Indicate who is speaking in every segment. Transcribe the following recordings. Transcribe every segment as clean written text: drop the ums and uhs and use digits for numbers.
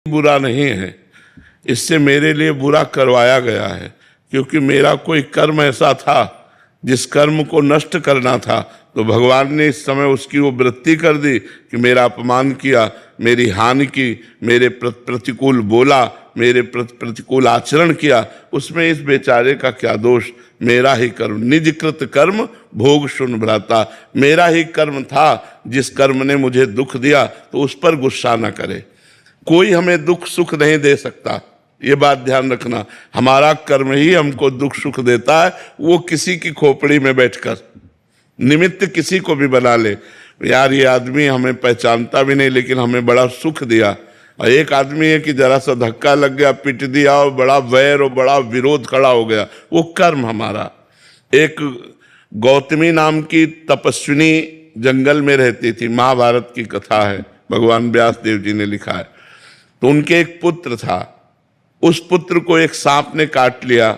Speaker 1: बुरा नहीं है, इससे मेरे लिए बुरा करवाया गया है, क्योंकि मेरा कोई कर्म ऐसा था जिस कर्म को नष्ट करना था, तो भगवान ने इस समय उसकी वो वृत्ति कर दी कि मेरा अपमान किया, मेरी हानि की, मेरे प्रतिकूल बोला, मेरे प्रतिकूल आचरण किया, उसमें इस बेचारे का क्या दोष। मेरा ही कर्म, निजकृत कर्म भोग सुन भ्राता, मेरा ही कर्म था जिस कर्म ने मुझे दुख दिया, तो उस पर गुस्सा न करे। कोई हमें दुख सुख नहीं दे सकता, ये बात ध्यान रखना। हमारा कर्म ही हमको दुख सुख देता है। वो किसी की खोपड़ी में बैठकर निमित्त किसी को भी बना ले, यार ये आदमी हमें पहचानता भी नहीं लेकिन हमें बड़ा सुख दिया, और एक आदमी है कि जरा सा धक्का लग गया, पिट दिया, और बड़ा वैर और बड़ा विरोध खड़ा हो गया, वो कर्म हमारा। एक गौतमी नाम की तपस्विनी जंगल में रहती थी, महाभारत की कथा है, भगवान व्यास देव जी ने लिखा है। तो उनके एक पुत्र था, उस पुत्र को एक सांप ने काट लिया,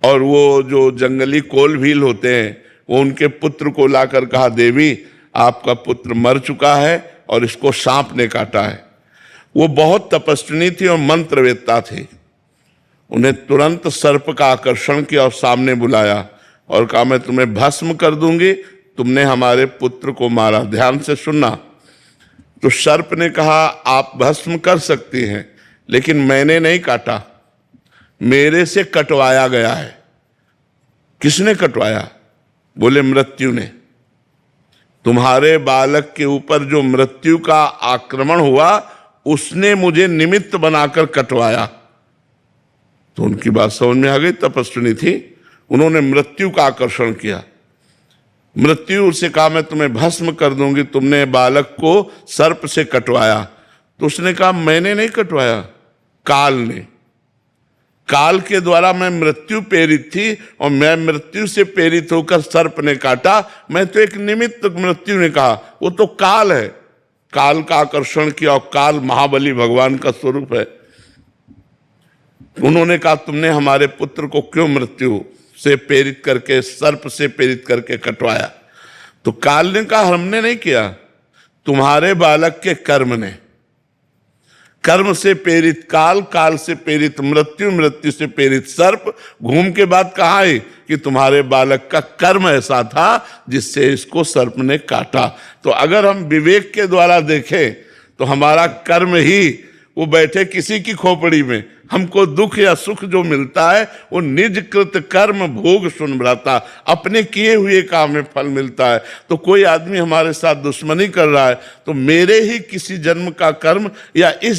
Speaker 1: और वो जो जंगली कोल भील होते हैं वो उनके पुत्र को लाकर कहा, देवी आपका पुत्र मर चुका है और इसको सांप ने काटा है। वो बहुत तपस्विनी थी और मंत्रवेत्ता थी। उन्हें तुरंत सर्प का आकर्षण किया और सामने बुलाया और कहा, मैं तुम्हें भस्म कर दूंगी, तुमने हमारे पुत्र को मारा, ध्यान से सुनना। तो सर्प ने कहा, आप भस्म कर सकती हैं, लेकिन मैंने नहीं काटा, मेरे से कटवाया गया है। किसने कटवाया? बोले मृत्यु ने। तुम्हारे बालक के ऊपर जो मृत्यु का आक्रमण हुआ उसने मुझे निमित्त बनाकर कटवाया। तो उनकी बात समझ में आ गई, तपस्विनी थी, उन्होंने मृत्यु का आकर्षण किया। मृत्यु से कहा, मैं तुम्हें भस्म कर दूंगी, तुमने बालक को सर्प से कटवाया। तो उसने कहा, मैंने नहीं कटवाया, काल ने। काल के द्वारा मैं मृत्यु प्रेरित थी और मैं मृत्यु से प्रेरित होकर सर्प ने काटा, मैं तो एक निमित्त। मृत्यु ने कहा, वो तो काल है, काल का आकर्षण किया, और काल महाबली भगवान का स्वरूप है। उन्होंने कहा, तुमने हमारे पुत्र को क्यों मृत्यु से प्रेरित करके, सर्प से प्रेरित करके कटवाया? तो काल ने कहा, हमने नहीं किया, तुम्हारे बालक के कर्म ने। कर्म से प्रेरित काल, काल से प्रेरित मृत्यु, मृत्यु से प्रेरित सर्प, घूम के बाद कहा है कि तुम्हारे बालक का कर्म ऐसा था जिससे इसको सर्प ने काटा। तो अगर हम विवेक के द्वारा देखें तो हमारा कर्म ही, वो बैठे किसी की खोपड़ी में, हमको दुख या सुख जो मिलता है वो निजकृत कर्म भोग सुन भ्राता, अपने किए हुए काम में फल मिलता है। तो कोई आदमी हमारे साथ दुश्मनी कर रहा है तो मेरे ही किसी जन्म का कर्म या इस